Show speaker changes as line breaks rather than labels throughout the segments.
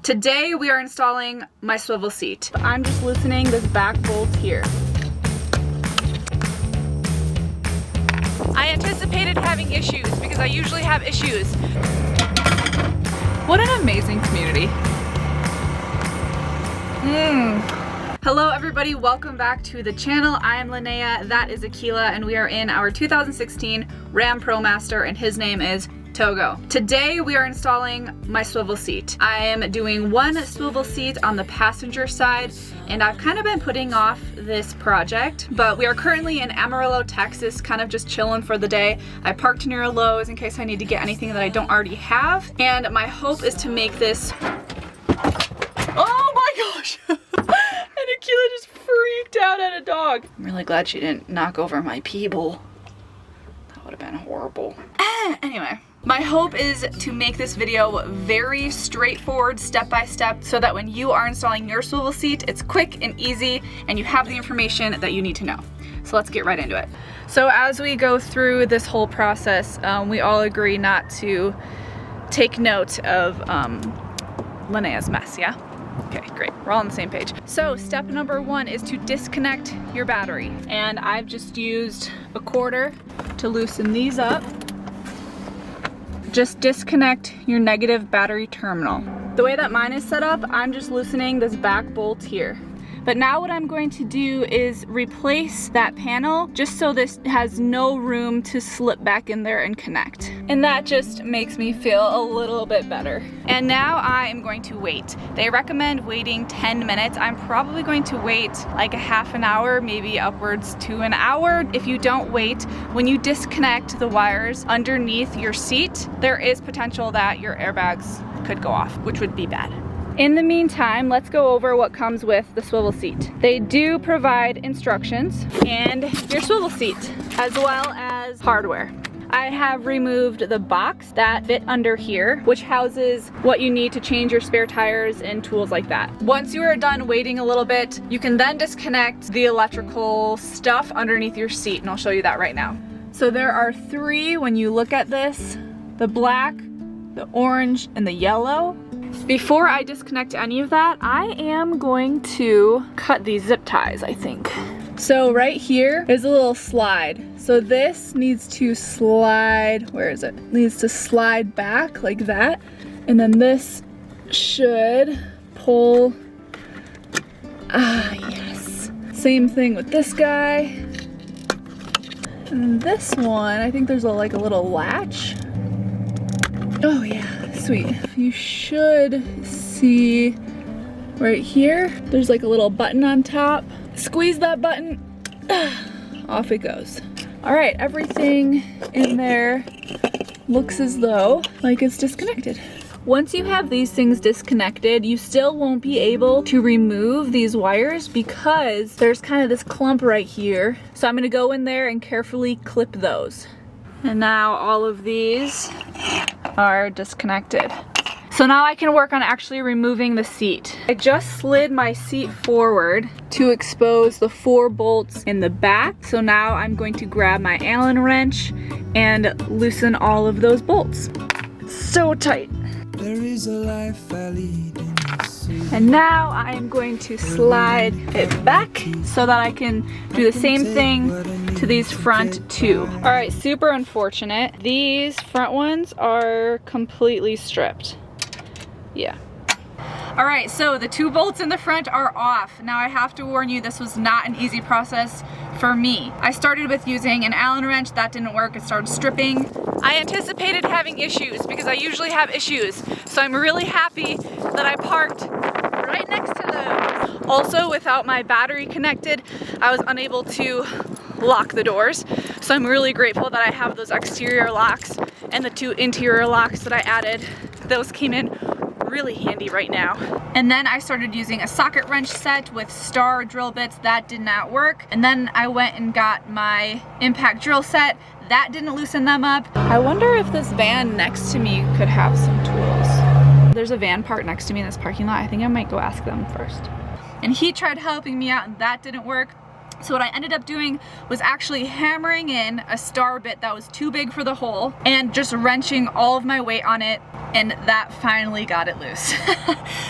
Today we are installing my swivel seat. I'm just loosening this back bolt here. I anticipated having issues because I usually have issues. What an amazing community. Hello everybody, welcome back to the channel. I am Linnea, that is Akela, and we are in our 2016 Ram ProMaster and his name is Togo. Today we are installing my swivel seat. I am doing one swivel seat on the passenger side, and I've kind of been putting off this project, but we are currently in Amarillo, Texas, kind of just chilling for the day. I parked near a Lowe's in case I need to get anything that I don't already have, and my hope is to make this... Oh my gosh! And Akela just freaked out at a dog. I'm really glad she didn't knock over my pee bowl. That would have been horrible. Anyway. My hope is to make this video very straightforward, step by step, so that when you are installing your swivel seat, it's quick and easy and you have the information that you need to know. So let's get right into it. So as we go through this whole process, we all agree not to take note of Linnea's mess, yeah? Okay, great, we're all on the same page. So step number one is to disconnect your battery. And I've just used a quarter to loosen these up. Just disconnect your negative battery terminal. The way that mine is set up, I'm just loosening this back bolt here. But now what I'm going to do is replace that panel just so this has no room to slip back in there and connect. And that just makes me feel a little bit better. And now I am going to wait. They recommend waiting 10 minutes. I'm probably going to wait like a half an hour, maybe upwards to an hour. If you don't wait, when you disconnect the wires underneath your seat, there is potential that your airbags could go off, which would be bad. In the meantime, let's go over what comes with the swivel seat. They do provide instructions and your swivel seat, as well as hardware. I have removed the box that fit under here, which houses what you need to change your spare tires and tools like that. Once you are done waiting a little bit, you can then disconnect the electrical stuff underneath your seat, and I'll show you that right now. So there are three when you look at this: the black, the orange, and the yellow. Before I disconnect any of that, I am going to cut these zip ties, I think. So right here is a little slide. So this needs to slide, where is it? Needs to slide back like that. And then this should pull, yes. Same thing with this guy. And this one, I think there's like a little latch. Oh yeah. Sweet. You should see right here, there's like a little button on top. Squeeze that button, off it goes. All right, everything in there looks as though like it's disconnected. Once you have these things disconnected, you still won't be able to remove these wires because there's kind of this clump right here. So I'm gonna go in there and carefully clip those. And now all of these are disconnected. So now I can work on actually removing the seat. I just slid my seat forward to expose the 4 bolts in the back. So now I'm going to grab my Allen wrench and loosen all of those bolts. So tight. There is a life I lead in this city. And now I am going to slide it back so that I can do the same thing to these front 2. All right, super unfortunate. These front ones are completely stripped. Yeah. All right, so the 2 bolts in the front are off. Now I have to warn you, this was not an easy process for me. I started with using an Allen wrench, that didn't work, it started stripping. I anticipated having issues because I usually have issues. So I'm really happy that I parked right next to those. Also, without my battery connected, I was unable to lock the doors. So I'm really grateful that I have those exterior locks and the 2 interior locks that I added. Those came in really handy right now. And then I started using a socket wrench set with star drill bits. That did not work. And then I went and got my impact drill set. That didn't loosen them up. I wonder if this van next to me could have some tools. There's a van parked next to me in this parking lot. I think I might go ask them first. And he tried helping me out and that didn't work. So what I ended up doing was actually hammering in a star bit that was too big for the hole and just wrenching all of my weight on it, and that finally got it loose.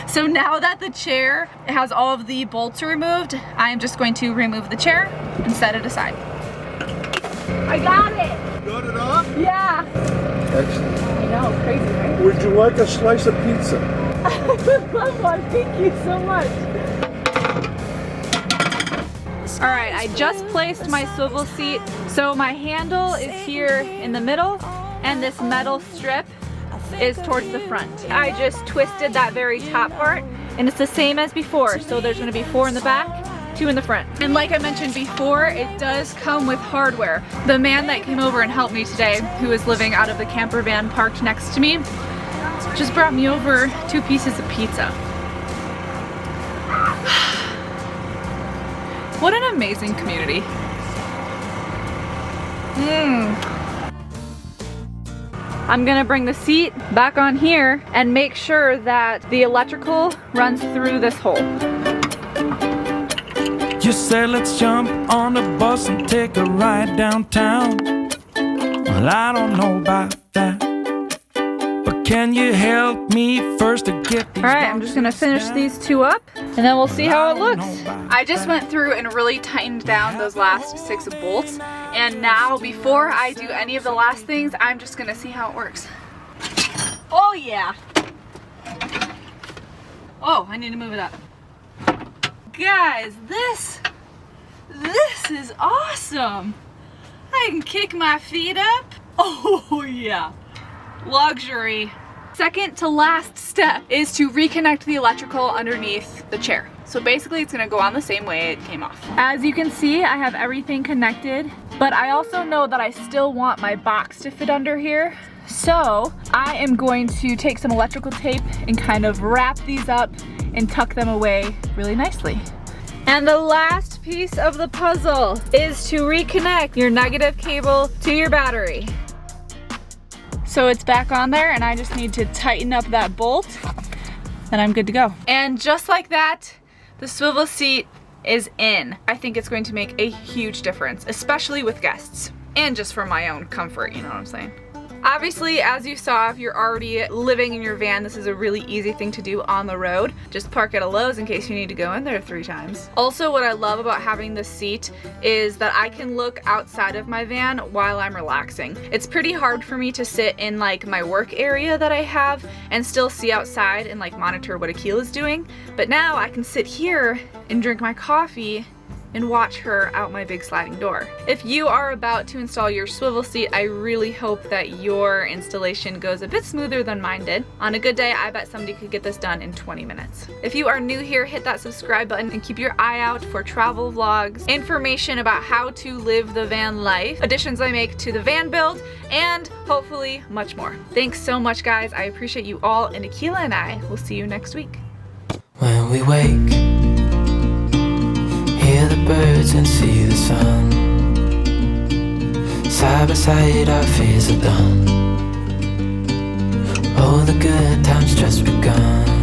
So now that the chair has all of the bolts removed, I am just going to remove the chair and set it aside. I got it!
Got it off?
Yeah!
Excellent.
I know, crazy, right?
Would you like a slice of pizza?
I would love one, thank you so much. Alright, I just placed my swivel seat. So my handle is here in the middle and this metal strip is towards the front. I just twisted that very top part and it's the same as before. So there's going to be 4 in the back, 2 in the front. And like I mentioned before, it does come with hardware. The man that came over and helped me today, who is living out of the camper van parked next to me, just brought me over 2 pieces of pizza. What an amazing community. I'm gonna bring the seat back on here and make sure that the electrical runs through this hole.
You said let's jump on the bus and take a ride downtown. Well, I don't know about that, but can you help me first to get these?
Alright, I'm just gonna finish these 2 up and then we'll see how it looks. I just went through and really tightened down those last 6 bolts, and now before I do any of the last things, I'm just gonna see how it works. Oh yeah! Oh, I need to move it up. Guys, this is awesome! I can kick my feet up. Oh yeah! Luxury. Second to last step is to reconnect the electrical underneath the chair. So basically it's gonna go on the same way it came off. As you can see, I have everything connected, but I also know that I still want my box to fit under here. So I am going to take some electrical tape and kind of wrap these up and tuck them away really nicely. And the last piece of the puzzle is to reconnect your negative cable to your battery. So it's back on there and I just need to tighten up that bolt and I'm good to go. And just like that, the swivel seat is in. I think it's going to make a huge difference, especially with guests and just for my own comfort, you know what I'm saying? Obviously, as you saw, if you're already living in your van, this is a really easy thing to do on the road. Just park at a Lowe's in case you need to go in there 3 times. Also, what I love about having this seat is that I can look outside of my van while I'm relaxing. It's pretty hard for me to sit in like my work area that I have and still see outside and like monitor what Akela's doing. But now I can sit here and drink my coffee and watch her out my big sliding door. If you are about to install your swivel seat, I really hope that your installation goes a bit smoother than mine did. On a good day, I bet somebody could get this done in 20 minutes. If you are new here, hit that subscribe button and keep your eye out for travel vlogs, information about how to live the van life, additions I make to the van build, and hopefully much more. Thanks so much, guys. I appreciate you all, and Akela and I will see you next week.
When we wake, hear the birds and see the sun. Side by side our fears are done. Oh, the good times just begun.